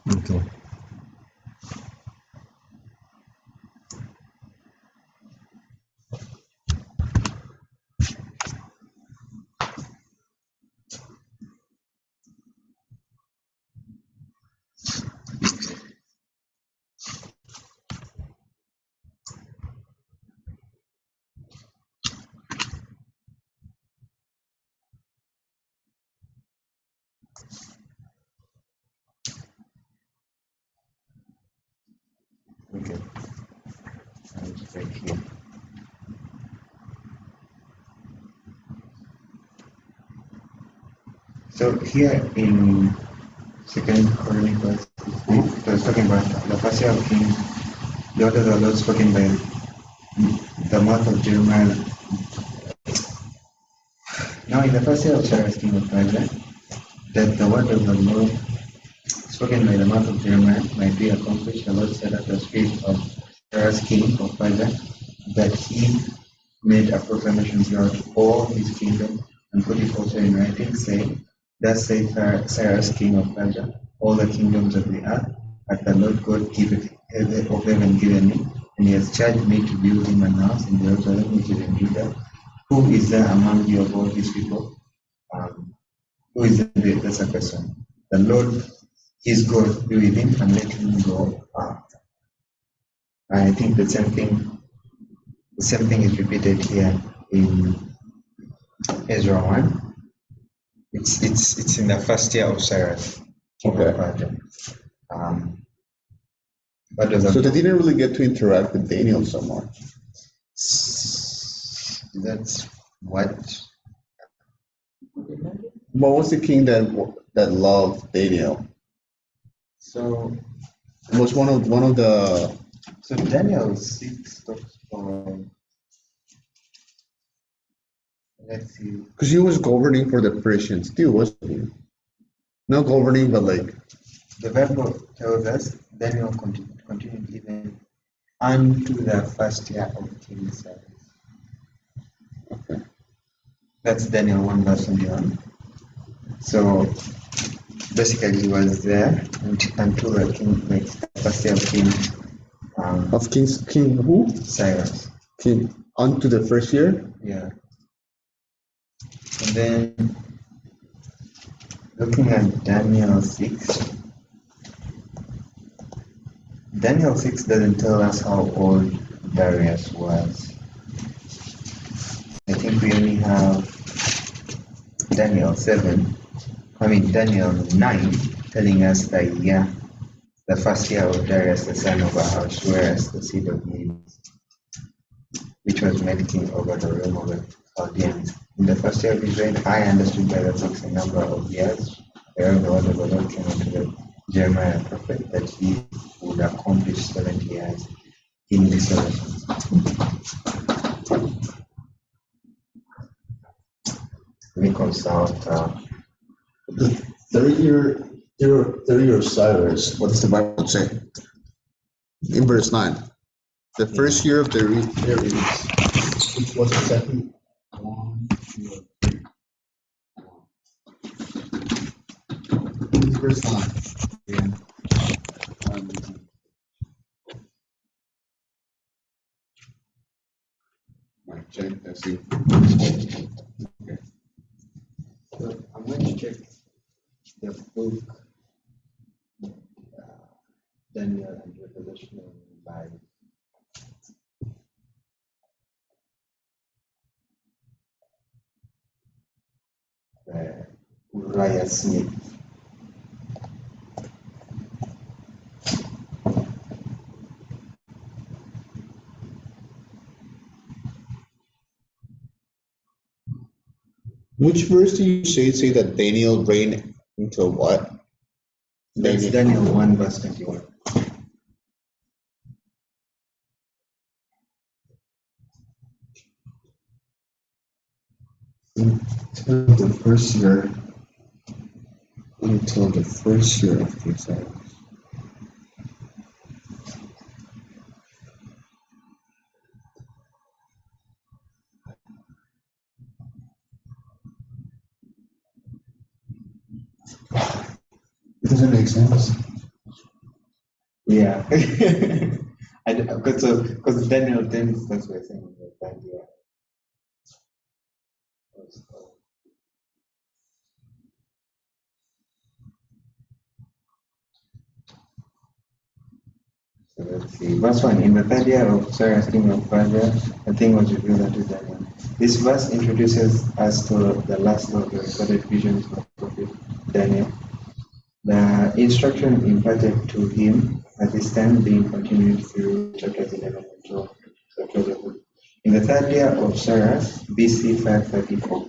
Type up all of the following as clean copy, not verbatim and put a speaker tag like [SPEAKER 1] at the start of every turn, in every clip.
[SPEAKER 1] Okay.
[SPEAKER 2] Okay. I'll just right here. So here in Second Chronicles, it was talking about the first year of King, the word of the Lord spoken by the mouth of Jeremiah. Now in the first year of Cyrus, king of Persia, that the word of the Lord spoken by the mouth of Jeremiah might be accomplished, the Lord set up the spirit of Cyrus, king of Persia, that he made a proclamation throughout all his kingdom and put it also in writing, saying, Thus saith Cyrus, king of Persia, all the kingdoms of the earth hath the Lord God of heaven given me, and he has charged me to build him an house in Jerusalem, which is in Judah. Who is there among you of all these people? Who is the second question? The Lord is God, be with him and let him go out. I think the same thing is repeated here in Ezra 1. It's in the first year of Cyrus.
[SPEAKER 3] Okay.
[SPEAKER 2] So
[SPEAKER 3] they didn't really get to interact with Daniel so much.
[SPEAKER 2] That's what.
[SPEAKER 3] What was the king that loved Daniel?
[SPEAKER 2] So
[SPEAKER 3] it was one of the.
[SPEAKER 2] So Daniel 6 talks about. Let's see.
[SPEAKER 3] Because he was governing for the Persians too, wasn't he? Not governing, but like.
[SPEAKER 2] The Bible tells us Daniel continued even unto the first year of King Cyrus.
[SPEAKER 3] Okay.
[SPEAKER 2] That's Daniel 1 verse 21. So basically he was there until the king, like the first year of
[SPEAKER 3] King who?
[SPEAKER 2] Cyrus.
[SPEAKER 3] King unto the first year?
[SPEAKER 2] Yeah. And then looking at Daniel 6. Daniel 6 doesn't tell us how old Darius was. I think we only have Daniel 9 telling us the first year of Darius the son of Ahasuerus, the seed of Medes, which was made king over the realm of the Chaldeans. In the first year of Israel, I understood by the books a number of years, wherein the word of the Lord came unto the Jeremiah prophet that he would accomplish 70 years in desolations. Let me consult.
[SPEAKER 3] The 30 year of Cyrus. What does the Bible say? In verse 9. The first year of Darius, which was exactly 1, 2, 3. Verse 9. Yeah. Might check and see.
[SPEAKER 2] Okay. So I'm going to check the book Daniel and Revelation by Uriah Smith.
[SPEAKER 3] Which verse do you say that Daniel reigned until what?
[SPEAKER 2] That's Daniel 1 verse 21. Until the first year of King Cyrus. It doesn't make sense. Yeah. Because Daniel 10 starts by saying the third year. So let's see. Verse 1. In the third year of Cyrus, king of Persia, a thing was revealed unto Daniel. This verse introduces us to the last of the recorded visions of prophet Daniel. The instruction imparted to him at this time being continued through chapters 11 and 12. In the third year of Cyrus, BC 534,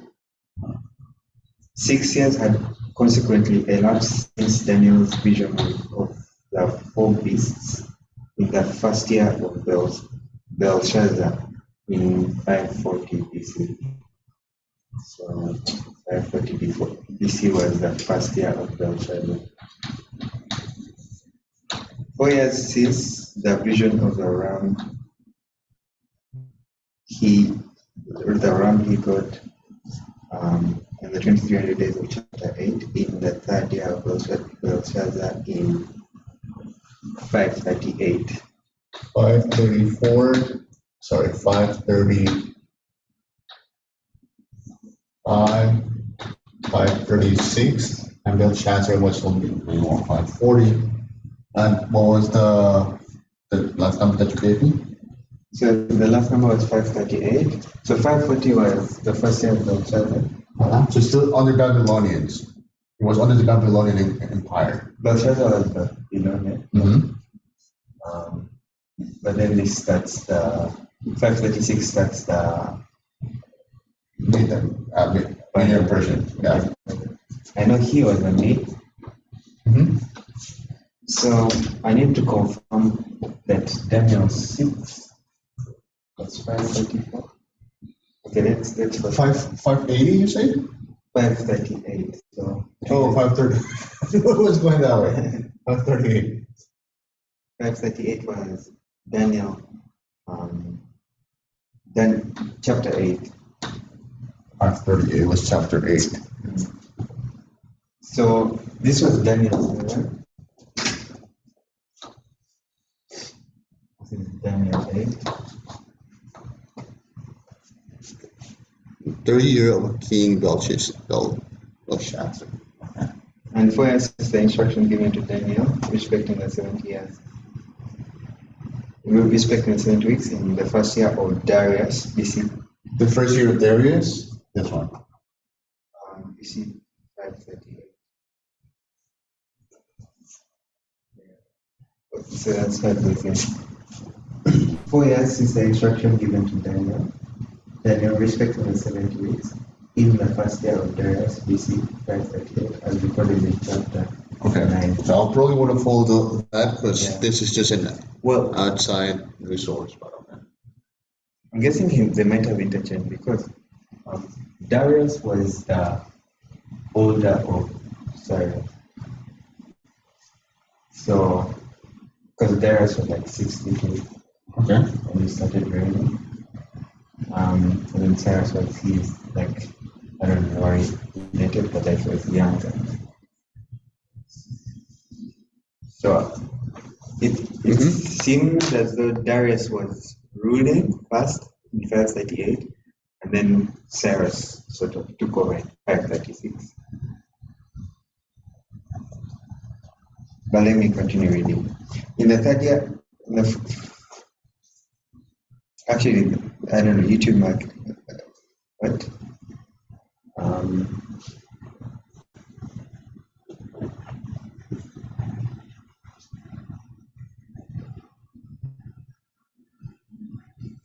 [SPEAKER 2] 6 years had consequently elapsed since Daniel's vision of the four beasts in the first year of Belshazzar in 540 BC. So 540 BC was the first year of Belshazzar. 4 years since the vision of the ram he got in the 2300 days of chapter 8 in the third year of Belshazzar in 538.
[SPEAKER 3] 534, sorry, 536, and Belshazzar was only 540. And what was the last number that you gave me?
[SPEAKER 2] So the last number was 538. So 540 was the first year of Belshazzar.
[SPEAKER 3] So still under Babylonians. It was under the Babylonian Empire.
[SPEAKER 2] Belshazzar was Babylonian. But then this starts the 536 starts the
[SPEAKER 3] Medo Persian. Yeah.
[SPEAKER 2] I know he was a Mede. So I need to confirm that Daniel 6 was 534. Okay, let's
[SPEAKER 3] 580, you say?
[SPEAKER 2] 538. So
[SPEAKER 3] 530. What was going that way? 538.
[SPEAKER 2] 538 was Daniel, then chapter 8.
[SPEAKER 3] 538 was chapter 8.
[SPEAKER 2] So this was Daniel's right? This is Daniel 8.
[SPEAKER 3] 30 year of King Belshazzar.
[SPEAKER 2] And 4 years is the instruction given to Daniel respecting the 70 years. We will be respecting the 70 weeks in the first year of Darius, BC.
[SPEAKER 3] The first year of Darius? This one.
[SPEAKER 2] BC 538. So that's 538. 4 years is the instruction given to Daniel. Daniel respecting the 70 weeks in the first year of Darius, BC 538, as recorded in chapter 9.
[SPEAKER 3] So I'll probably want to follow that because this is just an outside resource. But okay.
[SPEAKER 2] I'm guessing they might have interchanged because Darius was the older of Cyrus. So, because Darius was like 62 when he started reigning. And then Cyrus he's like, I don't know where he related, but like he was younger. So it seems as though Darius was ruling first in 538, and then Cyrus sort of took over in 536. But let me continue reading. In the third year, actually, I don't know, YouTube mark, what?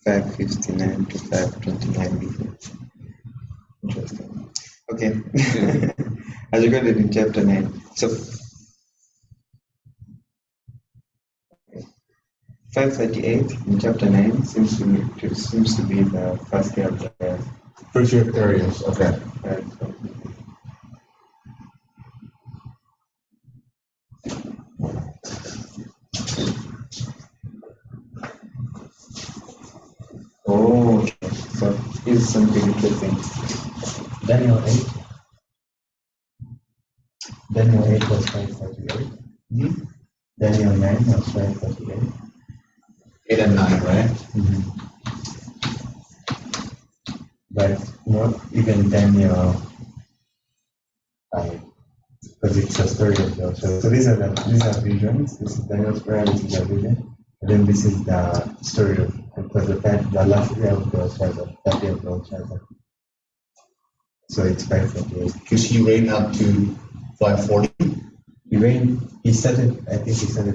[SPEAKER 2] 559 to 529 before. Interesting. Okay. As recorded in chapter 9. So 538 in chapter 9 seems to be the first year of Darius.
[SPEAKER 3] First year of Darius, okay.
[SPEAKER 2] Oh, so here's something interesting. Daniel 8. Daniel 8 was 538. Daniel 9 or 12:38.
[SPEAKER 3] 8 and 9, right?
[SPEAKER 2] But not even Daniel, because it's a story of God. So these are visions. This is Daniel's prayer, this is a vision. And then this is the story of, because the last year of Belshazzar, that year of Belshazzar. So it's 5:38.
[SPEAKER 3] Because he reigned up to 540.
[SPEAKER 2] He started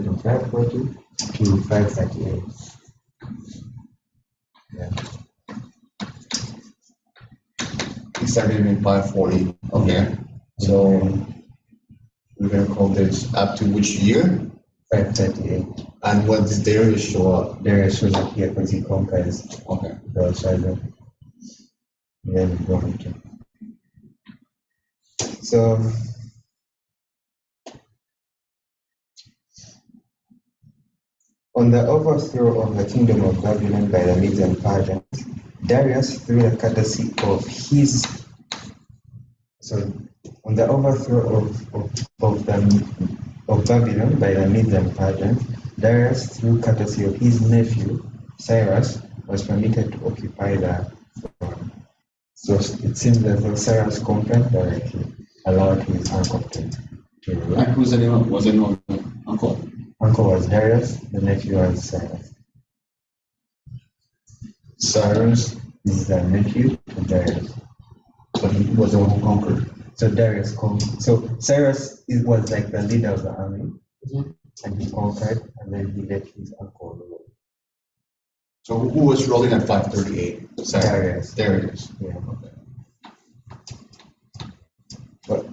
[SPEAKER 2] from 5:40 to 5:38. Yeah.
[SPEAKER 3] He started in 540. Okay. So we're gonna call this up to which year?
[SPEAKER 2] 5:38.
[SPEAKER 3] And when did Darius show up?
[SPEAKER 2] Darius shows up here because he conquers
[SPEAKER 3] Okay.
[SPEAKER 2] Belshazzar. Then we go into. So on the overthrow of the kingdom of Babylon by the Medes and Persians, Darius, through the courtesy of his, on the overthrow of Babylon by the Medes and Persians, Darius, through courtesy of his nephew Cyrus, was permitted to occupy the throne. So it seems that Cyrus conquered directly, allowed his uncle to rule.
[SPEAKER 3] And who's the name? Was anyone uncle?
[SPEAKER 2] Uncle was Darius, the nephew was Cyrus.
[SPEAKER 3] Cyrus
[SPEAKER 2] is the nephew of Darius.
[SPEAKER 3] But he was the one who conquered.
[SPEAKER 2] So Darius conquered. So Cyrus was like the leader of the army, and he conquered, and then he let his uncle rule.
[SPEAKER 3] So who was ruling at 538?
[SPEAKER 2] Darius.
[SPEAKER 3] Darius.
[SPEAKER 2] Yeah.
[SPEAKER 3] Okay.
[SPEAKER 2] But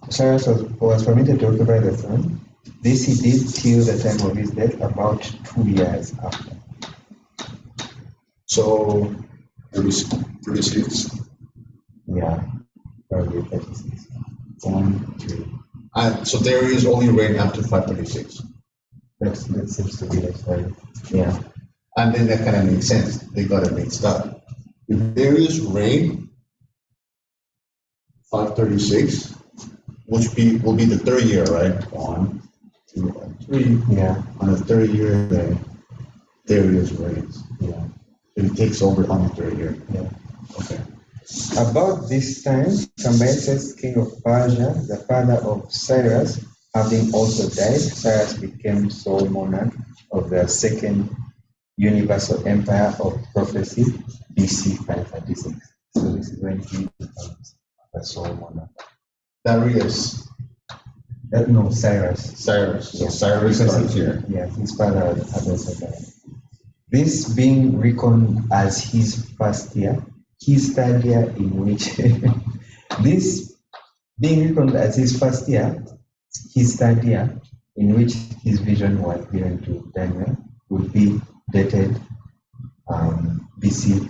[SPEAKER 2] Cyrus was permitted to occupy the throne. This he did till the time of his death, about 2 years after.
[SPEAKER 3] So 36.
[SPEAKER 2] Yeah, probably 36. 1, 2.
[SPEAKER 3] And so Darius only reigned up to 536.
[SPEAKER 2] That seems to be the story. Yeah.
[SPEAKER 3] And then that kind of makes sense. They got it mixed up. If Darius reigned 536, which will be the third year, right? 1, 2, and 3.
[SPEAKER 2] Yeah.
[SPEAKER 3] On the third year, then Darius reigns.
[SPEAKER 2] Yeah.
[SPEAKER 3] And he takes over on the third year.
[SPEAKER 2] Yeah.
[SPEAKER 3] Okay.
[SPEAKER 2] About this time, Cambyses, king of Persia, the father of Cyrus, having also died, Cyrus became sole monarch of the second universal empire of prophecy, BC 536. So this is when he becomes the sole monarch.
[SPEAKER 3] Darius.
[SPEAKER 2] No, Cyrus.
[SPEAKER 3] Cyrus. So
[SPEAKER 2] Yeah.
[SPEAKER 3] Cyrus starts here.
[SPEAKER 2] Yeah, his father had also died. This being reckoned as his first year, his third year in which this being reckoned as his first year, his third year in which his vision was given to Daniel would be dated BC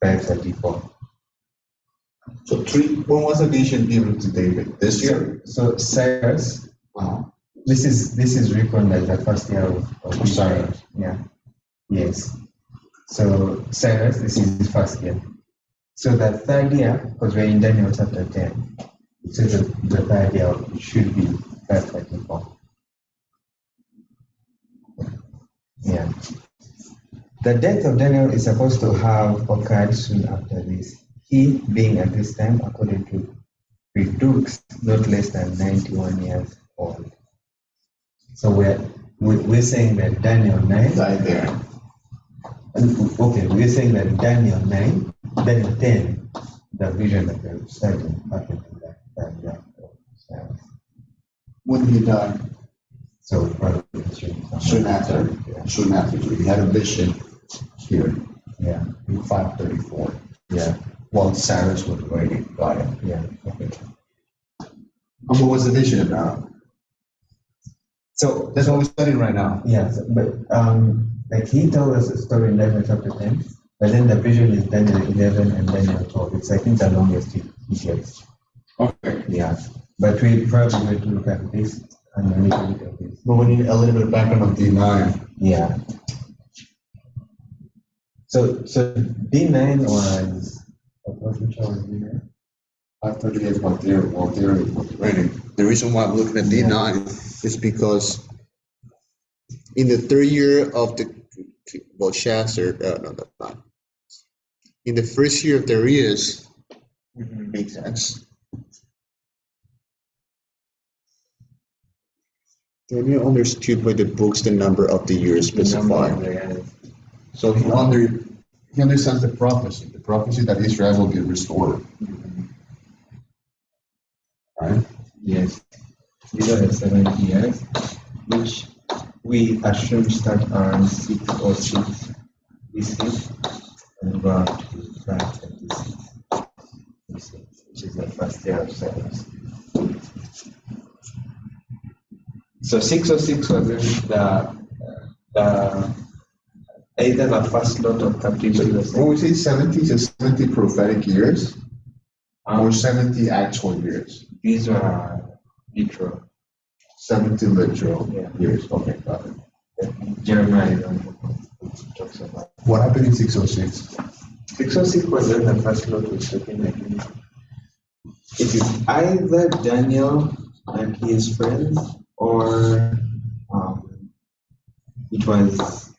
[SPEAKER 2] 534.
[SPEAKER 3] So when was the vision given to David? This year?
[SPEAKER 2] So Cyrus, this is reckoned as the first year of his
[SPEAKER 3] Cyrus.
[SPEAKER 2] reign. Yeah. Yes. So Cyrus, this is his first year. So the third year, because we're in Daniel chapter 10, it says that the third year should be 534. Yeah. The death of Daniel is supposed to have occurred soon after this. He, being at this time, according to Books, not less than 91 years old. So we're saying that Daniel 9.
[SPEAKER 3] Died there.
[SPEAKER 2] Okay, we're saying that Daniel 9, Daniel 10, the vision that we're studying happened in that year.
[SPEAKER 3] When did he die?
[SPEAKER 2] So probably
[SPEAKER 3] Soon after.
[SPEAKER 2] Yeah.
[SPEAKER 3] Soon after. So he had a vision here
[SPEAKER 2] Yeah.
[SPEAKER 3] in 534.
[SPEAKER 2] Yeah.
[SPEAKER 3] While Cyrus was waiting. Got it.
[SPEAKER 2] Yeah.
[SPEAKER 3] Okay. And what was the vision about?
[SPEAKER 2] So
[SPEAKER 3] That's what we're studying right now.
[SPEAKER 2] yeah, but like he told us a story in Daniel chapter 10, but then the vision is Daniel 11 and Daniel 12. It's I think the longest he gets.
[SPEAKER 3] Okay.
[SPEAKER 2] Yeah. But we probably going to look at this and we need to look at this.
[SPEAKER 3] But we need a little bit of background of D9.
[SPEAKER 2] Yeah. So D9 was which one was D9?
[SPEAKER 3] 538 while there was raining. The reason why I'm looking at D9 is because In the third year of the Belshazzar, no, that's not. In the first year of Darius, makes sense. Daniel understood by the books the number of the years specified. So he understands the prophecy that Israel will be restored. Right?
[SPEAKER 2] Yes. These are the 70 years, which we assume start around 606 BC and go up to 526 BC, which is the first year of Cyrus. So 606 was the either the first lot of captivity.
[SPEAKER 3] When we say 70, is 70 prophetic years or 70 actual years?
[SPEAKER 2] These are literal.
[SPEAKER 3] 70 literal years. Okay, got it.
[SPEAKER 2] Jeremiah talks about.
[SPEAKER 3] What happened in 606?
[SPEAKER 2] 606 was when the first lot was taken. It is either Daniel and his friends, or it was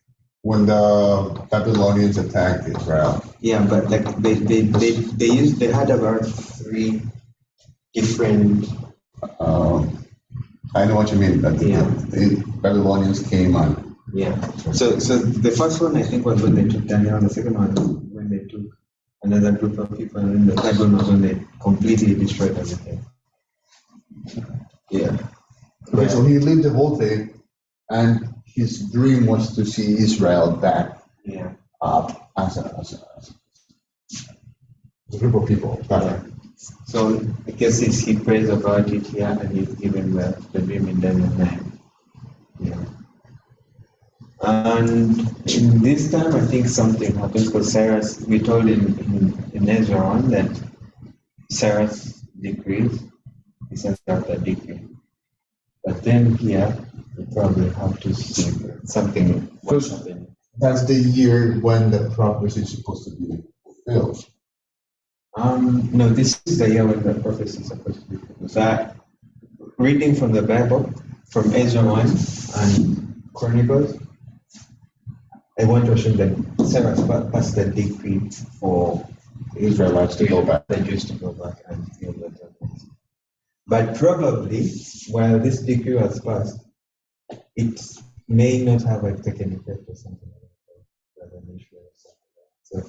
[SPEAKER 3] when the Babylonians attacked Israel.
[SPEAKER 2] Yeah, but like they had about 3 different.
[SPEAKER 3] I know what you mean, but the Babylonians came on.
[SPEAKER 2] Yeah. So the first one I think was when they took Daniel. The second one when they took another group of people, and then the third one was when they completely destroyed everything. Yeah.
[SPEAKER 3] Okay, so he lived the whole thing, and his dream was to see Israel back.
[SPEAKER 2] Yeah.
[SPEAKER 3] As a group of people.
[SPEAKER 2] Yeah. So I guess he prays about it here, and he's given the dream in Daniel 9. Yeah. And in this time, I think something happens because Cyrus, we told in Ezra 1 that Cyrus decrees, he sends out the decree. But then here, we probably have to see something what's happening.
[SPEAKER 3] That's the year when the prophecy is supposed to be fulfilled.
[SPEAKER 2] No, this is the year when the prophecy is supposed to be fulfilled. So, reading from the Bible, from Ezra 1 and Chronicles, I want to assume that Cyrus passed the decree for
[SPEAKER 3] Israelites to go back.
[SPEAKER 2] The Jews to go back and heal the temples. But probably, while this decree was passed, it may not have taken effect or something like that. So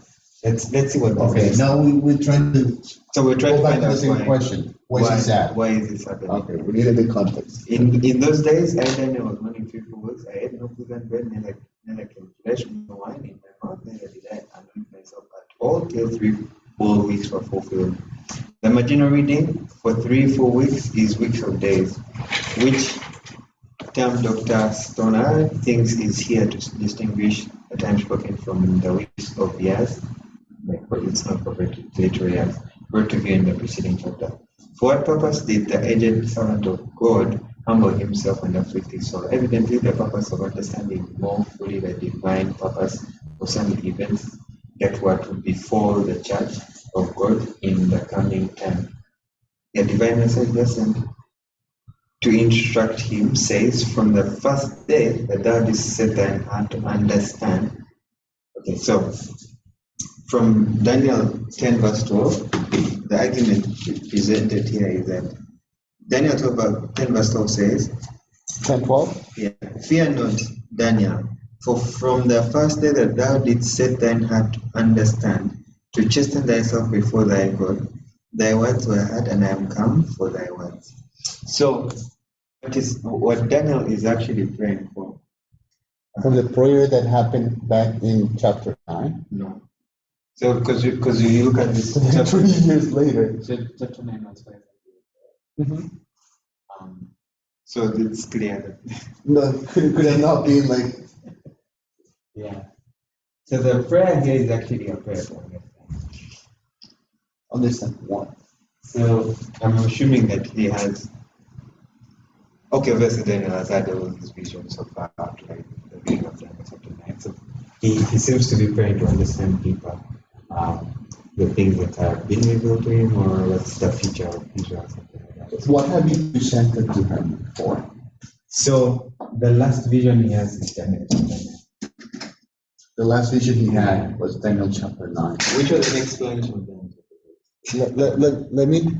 [SPEAKER 2] let's see what.
[SPEAKER 3] Okay, now we're trying to.
[SPEAKER 2] So we're trying
[SPEAKER 3] go
[SPEAKER 2] to
[SPEAKER 3] back
[SPEAKER 2] find
[SPEAKER 3] to
[SPEAKER 2] out
[SPEAKER 3] the same question. Why is that?
[SPEAKER 2] Why is this happening?
[SPEAKER 3] Okay, we needed the context.
[SPEAKER 2] In those days, Daniel was mourning 3 weeks. I ate no food and bread, neither came flesh nor wine in my mouth, neither did I anoint myself at all till 3 whole weeks were fulfilled. The marginal reading for 3 full weeks is weeks of days, which term Dr. Stoner thinks is here to distinguish the time spoken from the weeks of years, like it's not prophetic literal years, brought to view in the preceding chapter. For what purpose did the aged servant of God humble himself and afflict his soul? Evidently, the purpose of understanding more fully the divine purpose of some events that were to befall the church of God in the coming time. The divine message lesson to instruct him says, from the first day that thou didst set thine heart to understand. Okay, so from Daniel 10 verse 12, the argument presented here is that Daniel 10 verse 12 says,
[SPEAKER 3] 10:12?
[SPEAKER 2] Yeah, fear not, Daniel, for from the first day that thou didst set thine heart to understand, to chasten thyself before thy God, thy words were heard, and I am come for thy words. So, what Daniel is actually praying for?
[SPEAKER 3] From the prayer that happened back in chapter 9?
[SPEAKER 2] No. So, because you look at this.
[SPEAKER 3] 3 years later.
[SPEAKER 2] So, chapter 9 was 5.
[SPEAKER 3] Mm-hmm.
[SPEAKER 2] So it's clear that.
[SPEAKER 3] No, could it not be like.
[SPEAKER 2] Yeah. So the prayer here is actually a prayer for
[SPEAKER 3] Understand what?
[SPEAKER 2] So I'm assuming that he has. Okay, obviously Daniel has had all these visions so far up to like the vision of Daniel chapter 9. So he seems to be praying to understand deeper the things that have been revealed to him, or what's the future of Israel, something like that.
[SPEAKER 3] What have you presented to him for?
[SPEAKER 2] So The last vision he has is Daniel.
[SPEAKER 3] The last vision he had was Daniel chapter 9.
[SPEAKER 2] Which was an explanation of Daniel?
[SPEAKER 3] Let me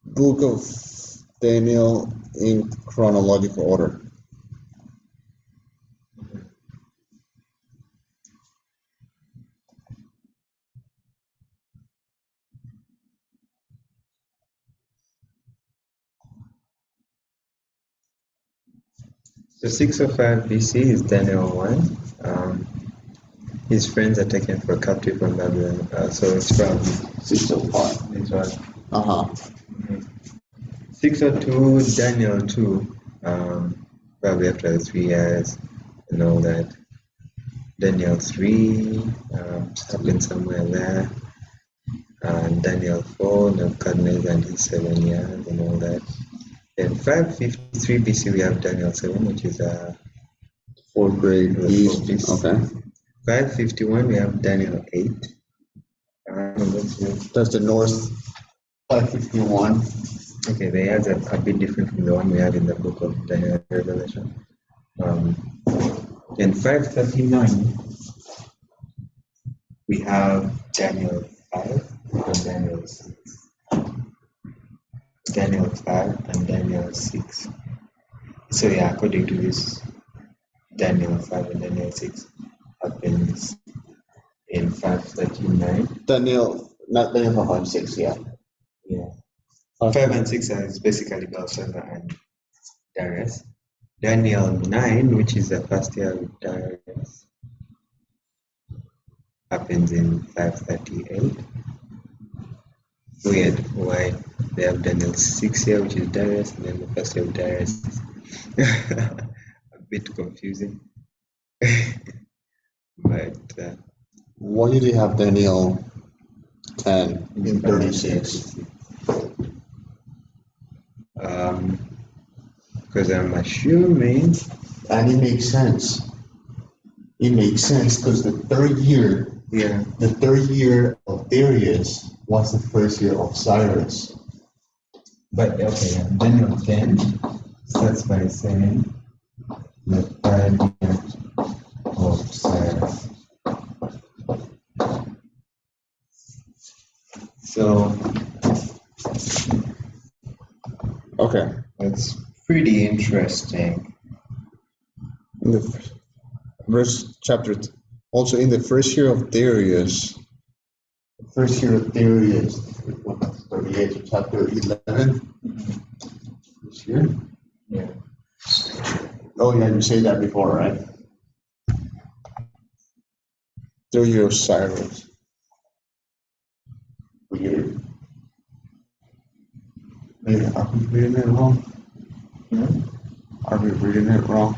[SPEAKER 3] book of Daniel in chronological order.
[SPEAKER 2] So 605 BC is Daniel 1. His friends are taken for captive from Babylon. So it's from
[SPEAKER 3] 605.
[SPEAKER 2] this one. 602 Daniel 2. Probably after the 3 years and all that. Daniel 3 happened somewhere there. Daniel 4, Nebuchadnezzar and his 7 years and all that. Then 553 BC we have Daniel 7, which is
[SPEAKER 3] Fourth grade east. Okay.
[SPEAKER 2] 551 we have Daniel 8.
[SPEAKER 3] That's the north. 551.
[SPEAKER 2] Okay, the years are a bit different from the one we have in the book of Daniel Revelation. In 539 we have Daniel 5 and Daniel 6. Daniel 5 and Daniel 6. So yeah, according to this, Daniel 5 and Daniel 6 happens in 539.
[SPEAKER 3] Not Daniel 5 and 6, yeah.
[SPEAKER 2] Yeah. 5 and 6 is basically Belshazzar and Darius. Daniel 9, which is the first year with Darius, happens in 538. Weird why they have Daniel 6 here, which is Darius, and then the first year of Darius is a bit confusing. But
[SPEAKER 3] why do they have Daniel 10 in 36?
[SPEAKER 2] Because I'm assuming,
[SPEAKER 3] And it makes sense. It makes sense because the third year of Darius was the first year of Cyrus.
[SPEAKER 2] but okay, Daniel 10 starts by saying the third year of Cyrus. So
[SPEAKER 3] Okay.
[SPEAKER 2] it's pretty interesting.
[SPEAKER 3] In the verse chapter, also in the first year of Darius, what, 38, chapter 11, this year?
[SPEAKER 2] Yeah.
[SPEAKER 3] Oh, yeah, you say that before, right? Third year of Cyrus. Weird. Maybe are we reading it wrong? Are we reading it wrong?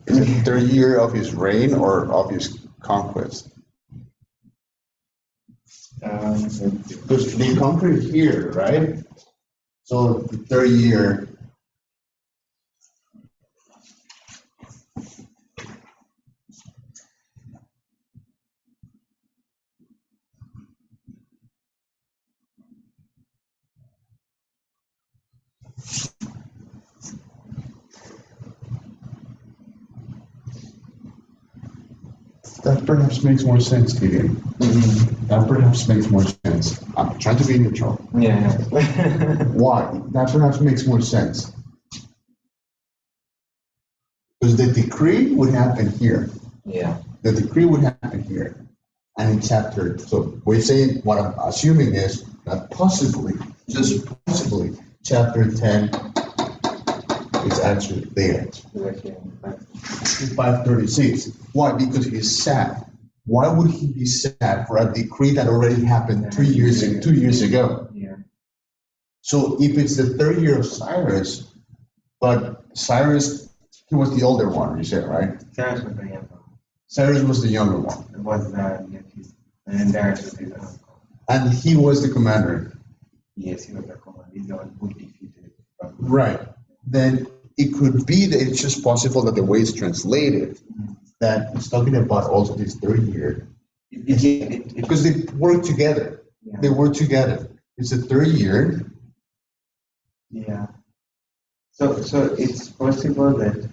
[SPEAKER 3] Is it the third year of his reign or of his conquest? Because they conquered here, right? So the third year. That perhaps makes more sense, Gideon. That perhaps makes more sense. I'm trying to be neutral.
[SPEAKER 2] Yeah.
[SPEAKER 3] Why? That perhaps makes more sense. Because the decree would happen here.
[SPEAKER 2] Yeah.
[SPEAKER 3] The decree would happen here. And in chapter, so we're saying, what I'm assuming is that possibly, just possibly, chapter 10 is actually there. 536. Why? Because he's sad. Why would he be sad for a decree that already happened 2 years ago?
[SPEAKER 2] Yeah.
[SPEAKER 3] So if it's the third year of Cyrus, but Cyrus, he was the older one, you said, right?
[SPEAKER 2] Cyrus was the younger one.
[SPEAKER 3] Cyrus was the younger one.
[SPEAKER 2] It was nephew. And then Darius was his uncle.
[SPEAKER 3] And he was the commander.
[SPEAKER 2] Yes, he was the commander. He's the one who defeated him.
[SPEAKER 3] Right. Then it could be that it's just possible that the way it's translated, that it's talking about also this third year. Because they work together.
[SPEAKER 2] Yeah.
[SPEAKER 3] They work together. It's the third year.
[SPEAKER 2] Yeah. So it's possible that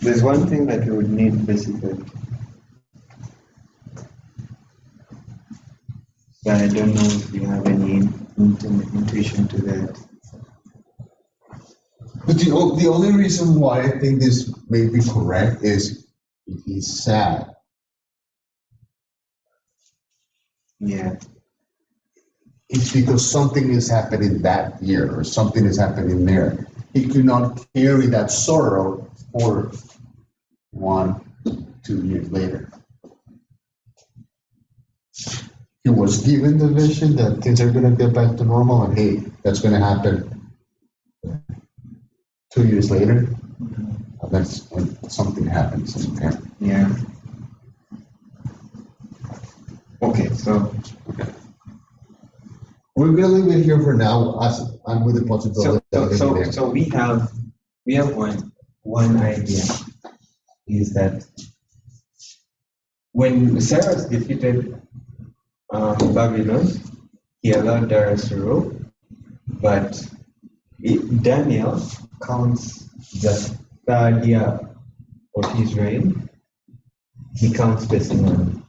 [SPEAKER 2] there's one thing that we would need basically, but I don't know if you have any intuition to that.
[SPEAKER 3] But the only reason why I think this may be correct is if he's sad.
[SPEAKER 2] Yeah.
[SPEAKER 3] It's because something is happening that year or something is happening there. He could not carry that sorrow for 1-2 years later. He was given the vision that things are going to get back to normal, and hey, that's going to happen 2 years later. And that's when something happens. Okay.
[SPEAKER 2] Yeah. Okay, so
[SPEAKER 3] we're going to leave it here for now, as I'm with the possibility.
[SPEAKER 2] So we have one idea is that when Cyrus defeated Babylon, he allowed Darius to rule, but Daniel counts the third year of his reign. He counts based on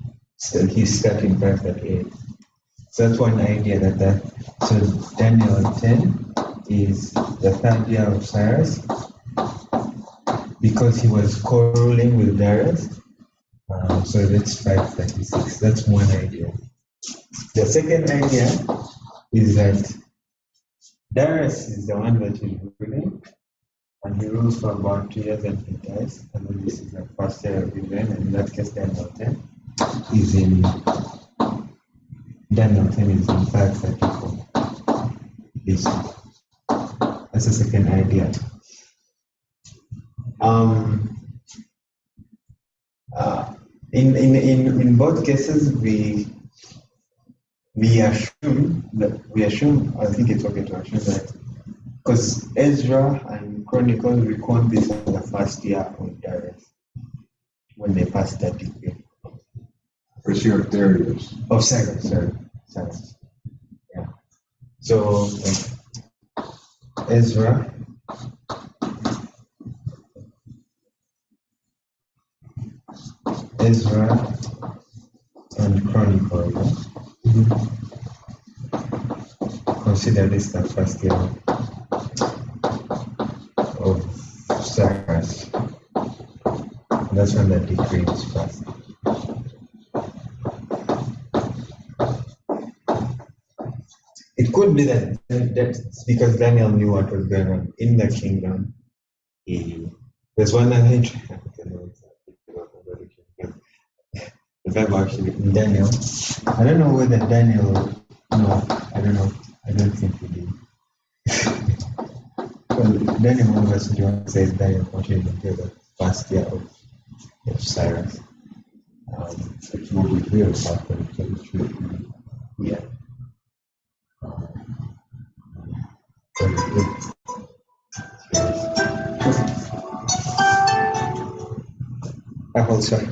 [SPEAKER 2] his starting point at 8. So that's one idea so Daniel 10 is the third year of Cyrus because he was co-ruling with Darius. So that's 536. That's one idea. The second idea is that Darius is the one that is ruling, and he rules for about 2 years and he dies. And then this is the first year of his reign, and in that case, Daniel 10 is in 534. That's the second idea. In both cases, we assume, I think it's okay to assume that, because Ezra and Chronicles record this as the first year of Darius, when they passed that decree.
[SPEAKER 3] First year of Darius.
[SPEAKER 2] Of Cyrus. Yeah. So, Ezra and Chronicles. Consider this the first year of Cyrus. That's when the decree is passed. It could be that that's because Daniel knew what was going on in the kingdom. There's one knowledge. The Bible actually in Daniel. I don't know whether Daniel. No, I don't know. I don't think he did. Well, Daniel 1 verse 21 says Daniel continued until the first year of Cyrus.
[SPEAKER 3] It's more clear about that.
[SPEAKER 2] Yeah. I hold sorry.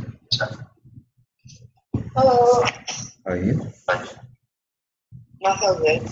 [SPEAKER 1] Hello.
[SPEAKER 2] How are you?
[SPEAKER 1] Not so good.